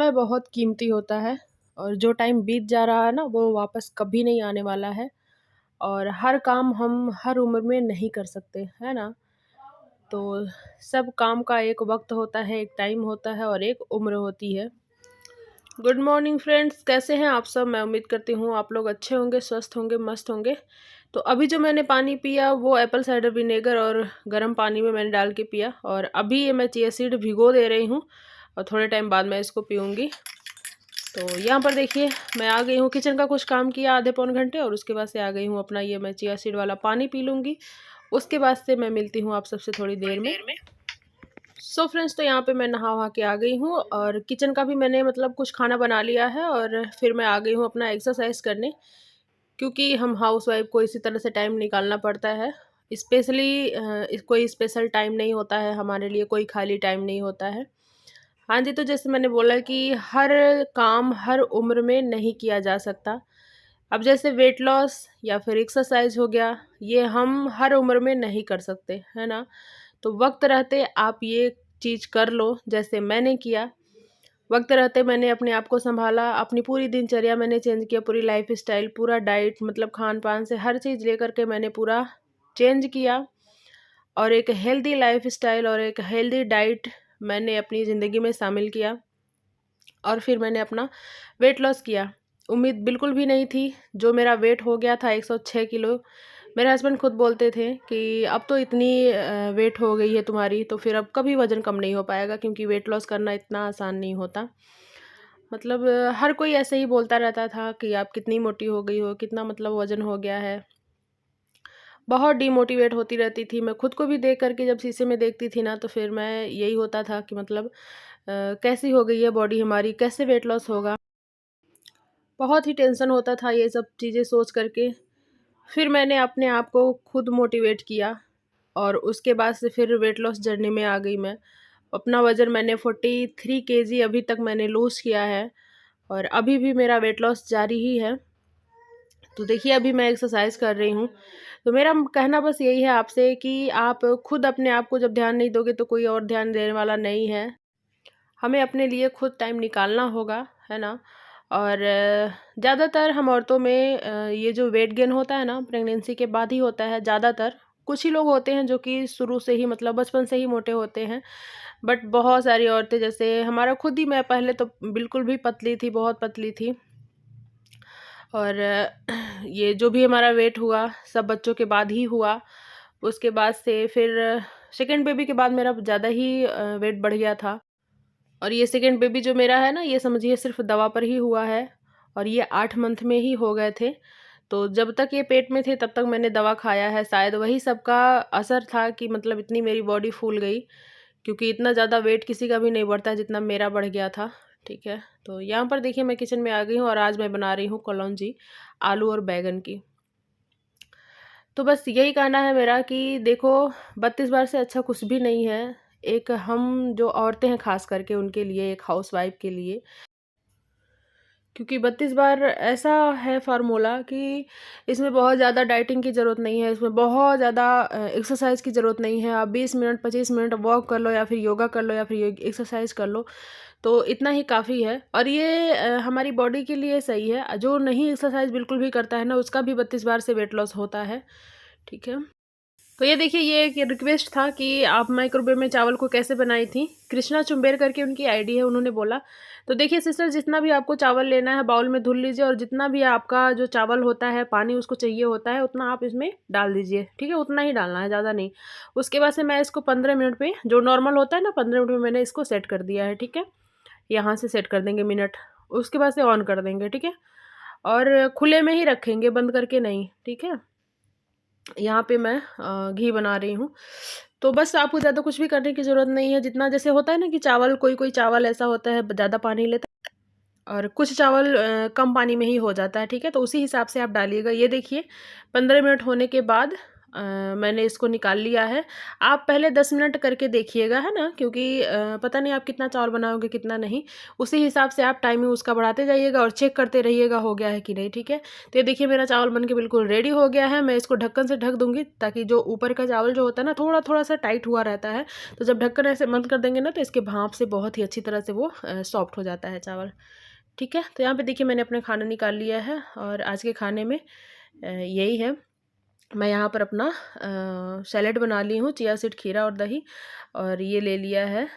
समय बहुत कीमती होता है और जो टाइम बीत जा रहा है ना वो वापस कभी नहीं आने वाला है। और हर काम हम हर उम्र में नहीं कर सकते, है ना? तो सब काम का एक वक्त होता है, एक टाइम होता है और एक उम्र होती है। गुड मॉर्निंग फ्रेंड्स, कैसे हैं आप सब? मैं उम्मीद करती हूँ आप लोग अच्छे होंगे, स्वस्थ होंगे, मस्त होंगे। तो अभी जो मैंने पानी पिया वो एप्पल साइडर विनेगर और गर्म पानी में मैंने डाल के पिया, और अभी ये मैं चिया सीड भिगो दे रही हूँ और थोड़े टाइम बाद मैं इसको पीऊँगी। तो यहाँ पर देखिए मैं आ गई हूँ, किचन का कुछ काम किया आधे पौन घंटे और उसके बाद से आ गई हूँ अपना ये मैं चिया सीड वाला पानी पी लूँगी। उसके बाद से मैं मिलती हूँ आप सबसे थोड़ी देर में। सो फ्रेंड्स, तो यहाँ पे मैं नहा वहा के आ गई हूँ और किचन का भी मैंने मतलब कुछ खाना बना लिया है और फिर मैं आ गई हूँ अपना एक्सरसाइज करने, क्योंकि हम हाउस वाइफ को इसी तरह से टाइम निकालना पड़ता है। स्पेशली कोई स्पेशल टाइम नहीं होता है हमारे लिए, कोई खाली टाइम नहीं होता है। हाँ जी, तो जैसे मैंने बोला कि हर काम हर उम्र में नहीं किया जा सकता। अब जैसे वेट लॉस या फिर एक्सरसाइज हो गया, ये हम हर उम्र में नहीं कर सकते, है ना? तो वक्त रहते आप ये चीज़ कर लो जैसे मैंने किया। वक्त रहते मैंने अपने आप को संभाला, अपनी पूरी दिनचर्या मैंने चेंज किया, पूरी लाइफ स्टाइल, पूरा डाइट मतलब खान पान से हर चीज़ लेकर के मैंने पूरा चेंज किया और एक हेल्दी लाइफ स्टाइल और एक हेल्दी डाइट मैंने अपनी ज़िंदगी में शामिल किया। और फिर मैंने अपना वेट लॉस किया। उम्मीद बिल्कुल भी नहीं थी, जो मेरा वेट हो गया था 106 किलो। मेरे हस्बैंड खुद बोलते थे कि अब तो इतनी वेट हो गई है तुम्हारी, तो फिर अब कभी वज़न कम नहीं हो पाएगा, क्योंकि वेट लॉस करना इतना आसान नहीं होता। मतलब हर कोई ऐसे ही बोलता रहता था कि आप कितनी मोटी हो गई हो, कितना मतलब वज़न हो गया है। बहुत डिमोटिवेट होती रहती थी। मैं खुद को भी देख कर के जब शीशे में देखती थी ना, तो फिर मैं यही होता था कि मतलब कैसी हो गई है बॉडी हमारी, कैसे वेट लॉस होगा? बहुत ही टेंशन होता था ये सब चीज़ें सोच कर के। फिर मैंने अपने आप को खुद मोटिवेट किया और उसके बाद से फिर वेट लॉस जर्नी में आ गई मैं। अपना वज़न मैंने 43 केजी अभी तक मैंने लूज़ किया है और अभी भी मेरा वेट लॉस जारी ही है। तो देखिए अभी मैं एक्सरसाइज़ कर रही हूँ। तो मेरा कहना बस यही है आपसे कि आप खुद अपने आप को जब ध्यान नहीं दोगे तो कोई और ध्यान देने वाला नहीं है। हमें अपने लिए खुद टाइम निकालना होगा, है ना? और ज़्यादातर हम औरतों में ये जो वेट गेन होता है ना प्रेगनेंसी के बाद ही होता है ज़्यादातर। कुछ ही लोग होते हैं जो कि शुरू से ही मतलब बचपन से ही मोटे होते हैं। बट बहुत सारी औरतें, जैसे हमारा खुद ही, मैं पहले तो बिल्कुल भी पतली थी, बहुत पतली थी। और ये जो भी हमारा वेट हुआ सब बच्चों के बाद ही हुआ। उसके बाद से फिर सेकंड बेबी के बाद मेरा ज़्यादा ही वेट बढ़ गया था। और ये सेकंड बेबी जो मेरा है ना, ये समझिए सिर्फ दवा पर ही हुआ है और ये 8 मंथ में ही हो गए थे। तो जब तक ये पेट में थे तब तक मैंने दवा खाया है, शायद वही सबका असर था कि मतलब इतनी मेरी बॉडी फूल गई, क्योंकि इतना ज़्यादा वेट किसी का भी नहीं बढ़ता जितना मेरा बढ़ गया था। ठीक है, तो यहाँ पर देखिए मैं किचन में आ गई हूँ और आज मैं बना रही हूँ कलौंजी आलू और बैंगन की। तो बस यही कहना है मेरा कि देखो, 32 बार से अच्छा कुछ भी नहीं है। एक हम जो औरतें हैं ख़ास करके उनके लिए, एक हाउसवाइफ़ के लिए, क्योंकि 32 बार ऐसा है फ़ॉर्मूला कि इसमें बहुत ज़्यादा डाइटिंग की ज़रूरत नहीं है, इसमें बहुत ज़्यादा एक्सरसाइज़ की ज़रूरत नहीं है। आप 20 मिनट 25 मिनट वॉक कर लो या फिर योगा कर लो या फिर एक्सरसाइज़ कर लो, तो इतना ही काफ़ी है। और ये हमारी बॉडी के लिए सही है। जो नहीं एक्सरसाइज़ बिल्कुल भी करता है ना, उसका भी 32 बार से वेट लॉस होता है। ठीक है? तो ये देखिए, ये एक रिक्वेस्ट था कि आप माइक्रोवेव में चावल को कैसे बनाई थी। कृष्णा चुम्बेर करके उनकी आईडी है, उन्होंने बोला। तो देखिए सिस्टर, जितना भी आपको चावल लेना है बाउल में धुल लीजिए और जितना भी आपका जो चावल होता है, पानी उसको चाहिए होता है, उतना आप इसमें डाल दीजिए। ठीक है, उतना ही डालना है, ज़्यादा नहीं। उसके बाद से मैं इसको 15 मिनट पे, जो नॉर्मल होता है ना, 15 मिनट में मैंने इसको सेट कर दिया है। ठीक है, यहाँ से सेट कर देंगे मिनट, उसके बाद से ऑन कर देंगे। ठीक है, और खुले में ही रखेंगे, बंद करके नहीं। ठीक है, यहाँ पे मैं घी बना रही हूँ। तो बस आपको ज़्यादा कुछ भी करने की ज़रूरत नहीं है। जितना जैसे होता है ना कि चावल, कोई चावल ऐसा होता है ज़्यादा पानी लेता है और कुछ चावल कम पानी में ही हो जाता है। ठीक है, तो उसी हिसाब से आप डालिएगा। ये देखिए 15 मिनट होने के बाद मैंने इसको निकाल लिया है। आप पहले 10 मिनट करके देखिएगा, है ना, क्योंकि पता नहीं आप कितना चावल बनाओगे कितना नहीं, उसी हिसाब से आप टाइमिंग उसका बढ़ाते जाइएगा और चेक करते रहिएगा हो गया है कि नहीं, ठीक है। तो ये देखिए मेरा चावल बन के बिल्कुल रेडी हो गया है। मैं इसको ढक्कन से ढक दूँगी ताकि जो ऊपर का चावल जो होता है ना थोड़ा थोड़ा सा टाइट हुआ रहता है, तो जब ढक्कन ऐसे बंद कर देंगे ना तो इसके भाप से बहुत ही अच्छी तरह से वो सॉफ्ट हो जाता है चावल, ठीक है। तो यहाँ पे देखिए मैंने अपना खाना निकाल लिया है और आज के खाने में यही है। मैं यहाँ पर अपना सैलेड बना ली हूँ, चिया सीड, खीरा और दही, और ये ले लिया है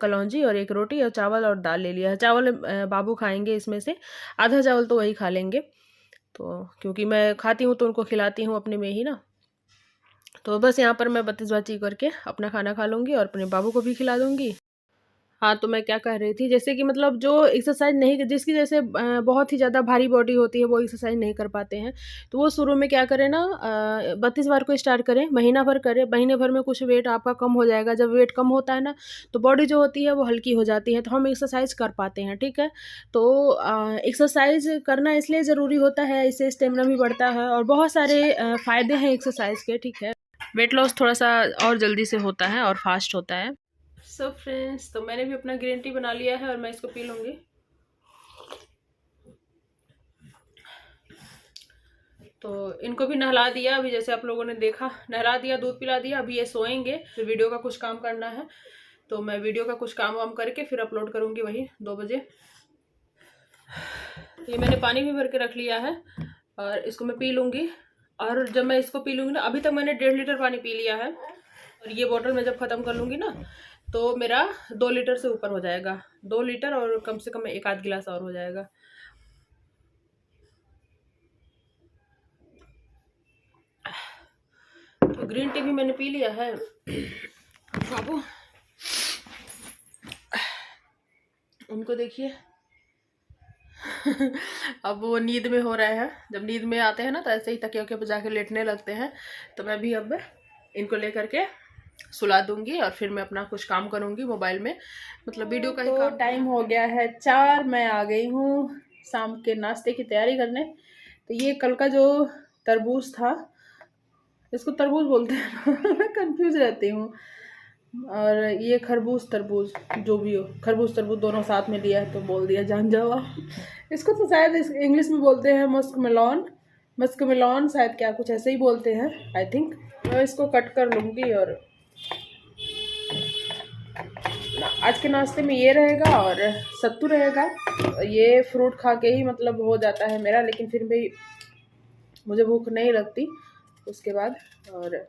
कलौंजी और एक रोटी और चावल और दाल ले लिया है। चावल बाबू खाएंगे इसमें से, आधा चावल तो वही खा लेंगे, तो क्योंकि मैं खाती हूँ तो उनको खिलाती हूँ अपने में ही ना। तो बस यहाँ पर मैं बत्तीसबाजी करके अपना खाना खा लूँगी और अपने बाबू को भी खिला दूँगी। हाँ, तो मैं क्या कह रही थी, जैसे कि मतलब जो एक्सरसाइज़ नहीं, जिसकी जैसे बहुत ही ज़्यादा भारी बॉडी होती है वो एक्सरसाइज़ नहीं कर पाते हैं, तो वो शुरू में क्या करें ना, 32 बार को स्टार्ट करें, महीना भर करें, महीने भर में कुछ वेट आपका कम हो जाएगा। जब वेट कम होता है ना तो बॉडी जो होती है वो हल्की हो जाती है, तो हम एक्सरसाइज़ कर पाते हैं, ठीक है। तो एक्सरसाइज़ करना इसलिए ज़रूरी होता है, इससे स्टेमिना भी बढ़ता है और बहुत सारे फ़ायदे हैं एक्सरसाइज़ के, ठीक है। वेट लॉस थोड़ा सा और जल्दी से होता है और फास्ट होता है। सो फ्रेंड्स, तो मैंने भी अपना ग्रीन टी बना लिया है और मैं इसको पी लूँगी। तो इनको भी नहला दिया अभी, जैसे आप लोगों ने देखा, नहला दिया, दूध पिला दिया। अभी ये सोएंगे, फिर वीडियो का कुछ काम करना है, तो मैं वीडियो का कुछ काम वाम करके फिर अपलोड करूँगी वही 2 बजे। ये मैंने पानी भी भर के रख लिया है और इसको मैं पी लूँगी। और जब मैं इसको पी लूँगी ना, अभी तक मैंने 1.5 लीटर पानी पी लिया है और ये बॉटल मैं जब ख़त्म कर लूँगी ना तो मेरा 2 लीटर से ऊपर हो जाएगा, 2 लीटर और कम से कम 1 आध गिलास और हो जाएगा। तो ग्रीन टी भी मैंने पी लिया है। बाबू उनको देखिए अब वो नींद में हो रहे हैं, जब नींद में आते हैं ना तो ऐसे ही तकिया के बजा के लेटने लगते हैं। तो मैं भी अब इनको लेकर के सुला दूंगी और फिर मैं अपना कुछ काम करूंगी मोबाइल में, मतलब वीडियो का ही तो काम। टाइम हो गया है 4, मैं आ गई हूँ शाम के नाश्ते की तैयारी करने। तो ये कल का जो तरबूज था, इसको तरबूज बोलते हैं मैं कंफ्यूज रहती हूँ, और ये खरबूज तरबूज, जो भी हो, खरबूज तरबूज दोनों साथ में लिया है तो बोल दिया, जान जाओ आप। इसको तो शायद इंग्लिश में बोलते हैं मस्क मेलॉन, मस्क मेलॉन शायद, क्या कुछ ऐसे ही बोलते हैं आई थिंक। मैं इसको कट कर लूँगी और आज के नाश्ते में ये रहेगा और सत्तू रहेगा। ये फ्रूट खा के ही मतलब हो जाता है मेरा, लेकिन फिर भी मुझे भूख नहीं लगती उसके बाद। और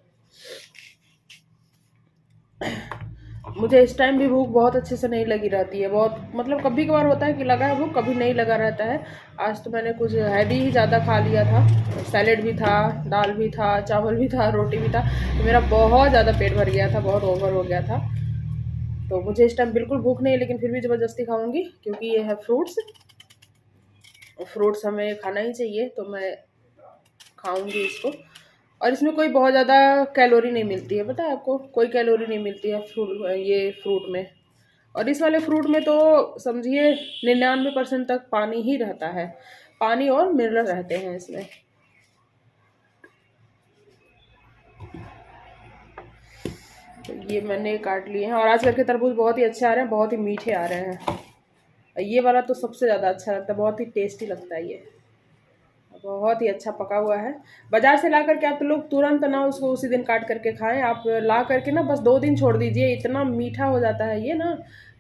मुझे इस टाइम भी भूख बहुत अच्छे से नहीं लगी रहती है, बहुत मतलब कभी कभार होता है कि लगा है भूख, कभी नहीं लगा रहता है। आज तो मैंने कुछ हैवी ही ज़्यादा खा लिया था, सैलेड भी था, दाल भी था, चावल भी था, रोटी भी था, तो मेरा बहुत ज़्यादा पेट भर गया था, बहुत ओवर हो गया था। तो मुझे इस टाइम बिल्कुल भूख नहीं है, लेकिन फिर भी ज़बरदस्ती खाऊंगी क्योंकि ये है फ्रूट्स, फ्रूट्स हमें खाना ही चाहिए, तो मैं खाऊंगी इसको। और इसमें कोई बहुत ज़्यादा कैलोरी नहीं मिलती है, पता है आपको, कोई कैलोरी नहीं मिलती है ये फ्रूट में। और इस वाले फ्रूट में तो समझिए 99% तक पानी ही रहता है, पानी और मिनरल रहते हैं इसमें। तो ये मैंने काट लिए हैं और आजकल के तरबूज बहुत ही अच्छे आ रहे हैं, बहुत ही मीठे आ रहे हैं। ये वाला तो सबसे ज़्यादा अच्छा लगता है, बहुत ही टेस्टी लगता है, ये बहुत ही अच्छा पका हुआ है। बाज़ार से ला करके आप लोग तुरंत ना उसको उसी दिन काट करके खाएं, आप ला करके ना बस 2 दिन छोड़ दीजिए, इतना मीठा हो जाता है ये ना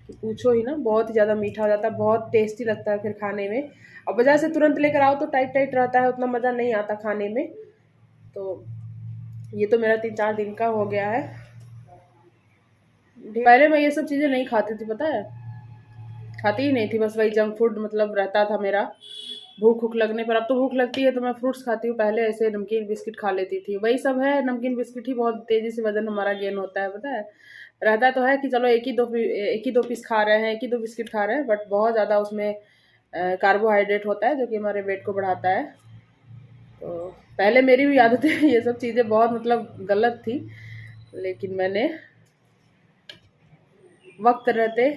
कि पूछो ही ना, बहुत ही ज़्यादा मीठा हो जाता है, बहुत टेस्टी लगता है फिर खाने में। और बाज़ार से तुरंत लेकर आओ तो टाइट टाइट रहता है, उतना मज़ा नहीं आता खाने में। तो ये तो मेरा 3-4 दिन का हो गया है। पहले मैं ये सब चीज़ें नहीं खाती थी, पता है, खाती ही नहीं थी, बस वही जंक फूड मतलब रहता था मेरा, भूख लगने पर। अब तो भूख लगती है तो मैं फ्रूट्स खाती हूँ, पहले ऐसे नमकीन बिस्किट खा लेती थी, वही सब है, नमकीन बिस्किट ही बहुत तेज़ी से वजन हमारा गेन होता है, पता है। रहता तो है कि चलो एक ही दो पीस खा रहे हैं, एक ही दो बिस्किट खा रहे हैं, बट बहुत ज़्यादा उसमें कार्बोहाइड्रेट होता है जो कि हमारे वेट को बढ़ाता है। तो पहले मेरी भी आदतें ये सब चीज़ें बहुत मतलब गलत थी, लेकिन मैंने वक्त रहते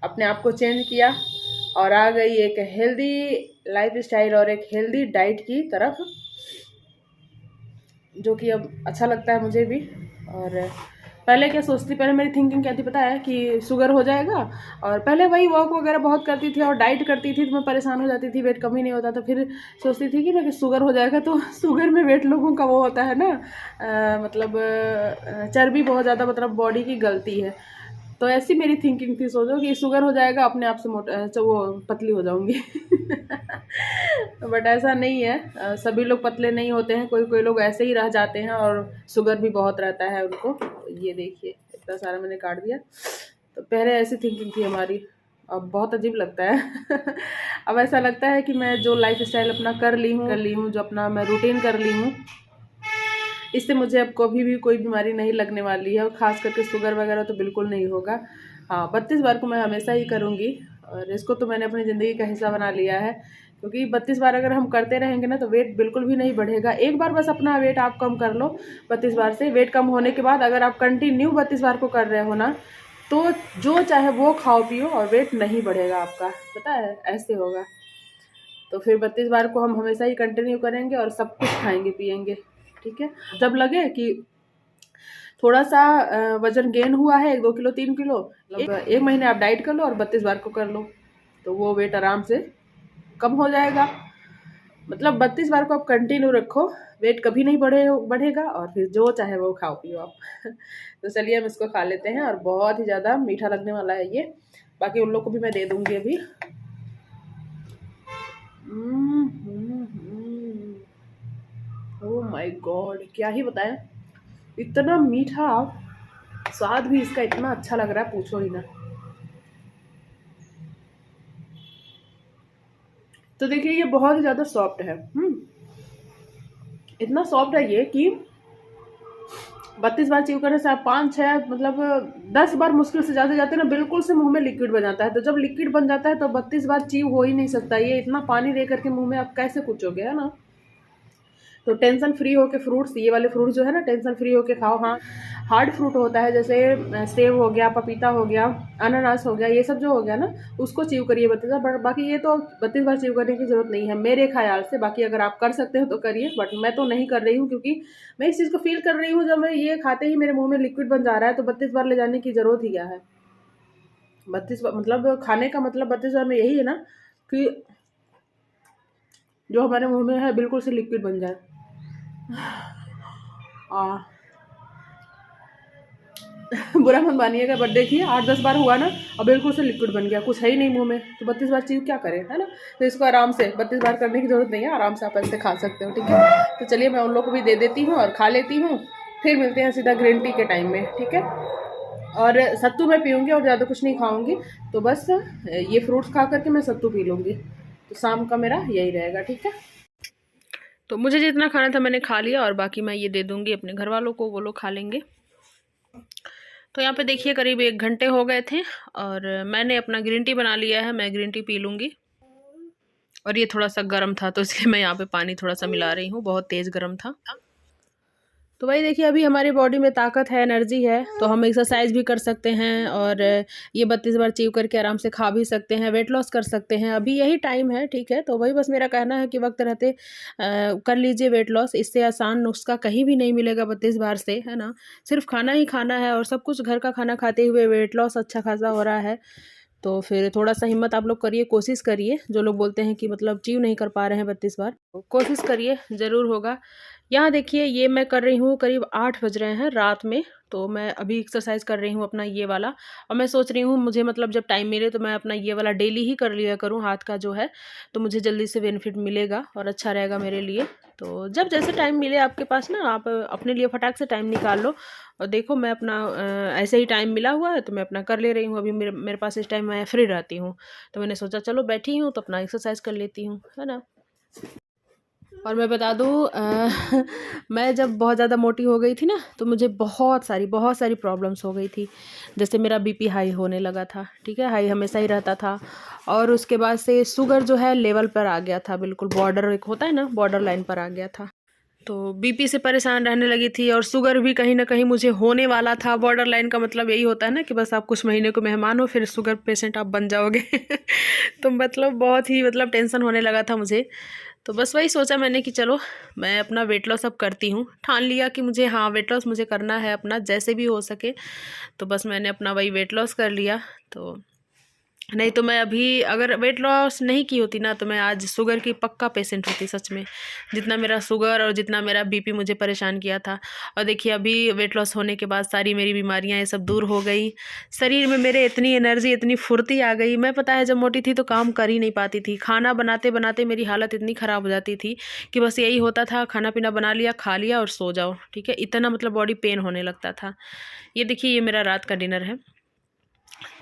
अपने आप को चेंज किया और आ गई एक हेल्दी लाइफ स्टाइल और एक हेल्दी डाइट की तरफ। जो कि अब अच्छा लगता है मुझे भी। और पहले क्या सोचती, पहले मेरी थिंकिंग क्या थी पता है, कि शुगर हो जाएगा, और पहले वही वॉक वगैरह बहुत करती थी और डाइट करती थी, तो मैं परेशान हो जाती थी, वेट कम ही नहीं होता था। फिर सोचती थी कि ना कि शुगर हो जाएगा, तो शुगर में वेट लोगों का वो होता है ना, मतलब चर्बी बहुत ज़्यादा, मतलब बॉडी की गलती है। तो ऐसी मेरी थिंकिंग थी, सोचो कि शुगर हो जाएगा, अपने आप से वो पतली हो जाऊंगी। बट ऐसा नहीं है, सभी लोग पतले नहीं होते हैं, कोई कोई लोग ऐसे ही रह जाते हैं और शुगर भी बहुत रहता है उनको। ये देखिए इतना सारा मैंने काट दिया। तो पहले ऐसी थिंकिंग थी हमारी, अब बहुत अजीब लगता है। अब ऐसा लगता है कि मैं जो लाइफ स्टाइल अपना कर ली हूँ, जो अपना मैं रूटीन कर ली हूँ, इससे मुझे अब कभी भी कोई बीमारी नहीं लगने वाली है, और ख़ास करके शुगर वगैरह तो बिल्कुल नहीं होगा। हाँ, 32 बार को मैं हमेशा ही करूँगी, और इसको तो मैंने अपनी ज़िंदगी का हिस्सा बना लिया है, क्योंकि 32 बार अगर हम करते रहेंगे ना तो वेट बिल्कुल भी नहीं बढ़ेगा। एक बार बस अपना वेट आप कम कर लो 32 बार से, वेट कम होने के बाद अगर आप कंटिन्यू 32 बार को कर रहे हो ना, तो जो चाहे वो खाओ पियो और वेट नहीं बढ़ेगा आपका, पता है ऐसे होगा। तो फिर 32 बार को हम हमेशा ही कंटिन्यू करेंगे और सब कुछ खाएंगे पिएंगे, ठीक है। जब लगे कि थोड़ा सा वजन गेन हुआ है 1-2 किलो 3 किलो, मतलब 1 महीने आप डाइट कर लो और 32 बार को कर लो, तो वो वेट आराम से कम हो जाएगा। मतलब 32 बार को आप कंटिन्यू रखो, वेट कभी नहीं बढ़ेगा, और फिर जो चाहे वो खाओ पियो आप। तो चलिए हम इसको खा लेते हैं, और बहुत ही ज़्यादा मीठा लगने वाला है ये, बाकी उन लोग को भी मैं दे दूँगी अभी। ओह माय गॉड, क्या ही बताएं, इतना मीठा, स्वाद भी इसका इतना अच्छा लग रहा है, पूछो ही ना। तो देखिए ये बहुत ही ज़्यादा सॉफ्ट है, इतना सॉफ्ट है ये कि 32 बार च्यू करने से आप 5-6 मतलब 10 बार मुश्किल से जाते जाते ना बिल्कुल से मुंह में लिक्विड बन जाता है। तो जब लिक्विड बन जाता है तो 32 बार च्यू हो ही नहीं सकता, ये इतना पानी दे करके मुंह में आप कैसे कुचोगे, है ना। तो टेंशन फ्री होके फ्रूट्स, ये वाले फ्रूट जो है ना, टेंशन फ्री होके खाओ। हाँ, हार्ड फ्रूट होता है, जैसे सेब हो गया, पपीता हो गया, अनानास हो गया, ये सब जो हो गया ना, उसको च्यू करिए 32 बार। बट बाकी ये तो 32 बार च्यू करने की ज़रूरत नहीं है मेरे ख्याल से। बाकी अगर आप कर सकते हो तो करिए, बट मैं तो नहीं कर रही हूँ, क्योंकि मैं इस चीज़ को फील कर रही हूँ, जब मैं ये खाते ही मेरे मुँह में लिक्विड बन जा रहा है, तो 32 बार ले जाने की ज़रूरत ही क्या है। 32 बार मतलब खाने का मतलब 32 बार में यही है ना, कि जो हमारे मुँह में है बिल्कुल से लिक्विड बन जाए। बुरा मत मानिएगा, बट देखिए 8-10 बार हुआ ना, और बिल्कुल से लिक्विड बन गया, कुछ है ही नहीं मुंह में, तो 32 बार चीज़ क्या करें, है ना। तो इसको आराम से 32 बार करने की ज़रूरत नहीं है, आराम से आप ऐसे खा सकते हो, ठीक है। तो चलिए मैं उन लोग को भी दे देती हूँ और खा लेती हूँ, फिर मिलते हैं सीधा ग्रीन टी के टाइम में, ठीक है। और सत्तू मैं पीऊँगी और ज़्यादा कुछ नहीं खाऊँगी, तो बस ये फ्रूट्स खा करके मैं सत्तू पी लूँगी, तो शाम का मेरा यही रहेगा, ठीक है। तो मुझे जितना खाना था मैंने खा लिया, और बाकी मैं ये दे दूँगी अपने घर वालों को, वो लोग खा लेंगे। तो यहाँ पे देखिए करीब 1 घंटे हो गए थे, और मैंने अपना ग्रीन टी बना लिया है, मैं ग्रीन टी पी लूँगी। और ये थोड़ा सा गर्म था, तो इसलिए मैं यहाँ पे पानी थोड़ा सा मिला रही हूँ, बहुत तेज़ गर्म था। तो भाई देखिए अभी हमारी बॉडी में ताकत है, एनर्जी है, तो हम एक्सरसाइज भी कर सकते हैं, और ये 32 बार च्यू करके आराम से खा भी सकते हैं, वेट लॉस कर सकते हैं। अभी यही टाइम है, ठीक है। तो वही बस मेरा कहना है कि वक्त रहते कर लीजिए वेट लॉस, इससे आसान नुस्खा कहीं भी नहीं मिलेगा 32 बार से, है ना। सिर्फ खाना ही खाना है, और सब कुछ घर का खाना खाते हुए वेट लॉस अच्छा खासा हो रहा है। तो फिर थोड़ा सा हिम्मत आप लोग करिए, कोशिश करिए। जो लोग बोलते हैं कि मतलब च्यू नहीं कर पा रहे हैं 32 बार, कोशिश करिए, ज़रूर होगा। यहाँ देखिए ये मैं कर रही हूँ, करीब 8 बज रहे हैं रात में, तो मैं अभी एक्सरसाइज कर रही हूँ अपना ये वाला। और मैं सोच रही हूँ मुझे मतलब जब टाइम मिले तो मैं अपना ये वाला डेली ही कर लिया करूँ, हाथ का जो है, तो मुझे जल्दी से बेनिफिट मिलेगा और अच्छा रहेगा मेरे लिए। तो जब जैसे टाइम मिले आपके पास ना, आप अपने लिए फटाक से टाइम निकाल लो। और देखो मैं अपना ऐसे ही टाइम मिला हुआ है तो मैं अपना कर ले रही हूँ। अभी मेरे पास इस टाइम मैं फ्री रहती हूँ, तो मैंने सोचा चलो बैठी हूँ तो अपना एक्सरसाइज कर लेती हूँ, है ना। और मैं बता दूँ मैं जब बहुत ज़्यादा मोटी हो गई थी ना, तो मुझे बहुत सारी प्रॉब्लम्स हो गई थी। जैसे मेरा बीपी हाई होने लगा था, ठीक है, हाई हमेशा ही रहता था। और उसके बाद से शुगर जो है लेवल पर आ गया था, बिल्कुल बॉर्डर, एक होता है ना, बॉर्डर लाइन पर आ गया था। तो बीपी से परेशान रहने लगी थी, और शुगर भी कहीं ना कहीं मुझे होने वाला था। बॉर्डर लाइन का मतलब यही होता है ना कि बस आप कुछ महीने को मेहमान हो, फिर शुगर पेशेंट आप बन जाओगे। तो मतलब बहुत ही मतलब टेंशन होने लगा था मुझे। तो बस वही सोचा मैंने कि चलो मैं अपना वेट लॉस अब करती हूँ, ठान लिया कि मुझे हाँ वेट लॉस मुझे करना है अपना जैसे भी हो सके। तो बस मैंने अपना वही वेट लॉस कर लिया। तो नहीं तो मैं अभी अगर वेट लॉस नहीं की होती ना तो मैं आज शुगर की पक्का पेशेंट होती सच में। जितना मेरा शुगर और जितना मेरा बीपी मुझे परेशान किया था। और देखिए अभी वेट लॉस होने के बाद सारी मेरी बीमारियां ये सब दूर हो गई। शरीर में मेरे इतनी एनर्जी इतनी फुर्ती आ गई। मैं पता है जब मोटी थी तो काम कर ही नहीं पाती थी, खाना बनाते बनाते मेरी हालत इतनी ख़राब हो जाती थी कि बस यही होता था, खाना पीना बना लिया, खा लिया और सो जाओ। ठीक है, इतना मतलब बॉडी पेन होने लगता था। ये देखिए ये मेरा रात का डिनर है।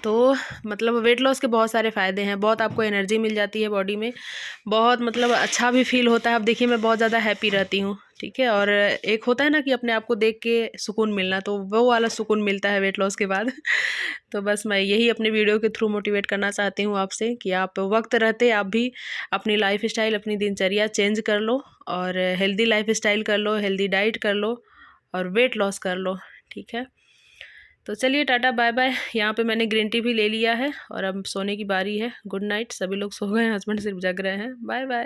तो मतलब वेट लॉस के बहुत सारे फ़ायदे हैं, बहुत आपको एनर्जी मिल जाती है बॉडी में, बहुत मतलब अच्छा भी फील होता है। अब देखिए मैं बहुत ज़्यादा हैप्पी रहती हूँ। ठीक है, और एक होता है ना कि अपने आप को देख के सुकून मिलना, तो वो वाला सुकून मिलता है वेट लॉस के बाद। तो बस मैं यही अपने वीडियो के थ्रू मोटिवेट करना चाहती हूँ आपसे कि आप वक्त रहते आप भी अपनी लाइफ स्टाइल अपनी दिनचर्या चेंज कर लो और हेल्दी लाइफ स्टाइल कर लो, हेल्दी डाइट कर लो और वेट लॉस कर लो। ठीक है, तो चलिए टाटा बाय बाय। यहाँ पे मैंने ग्रीन टी भी ले लिया है और अब सोने की बारी है। Good night. सभी लोग सो गए हैं, हस्बैंड सिर्फ जग रहे हैं। Bye bye.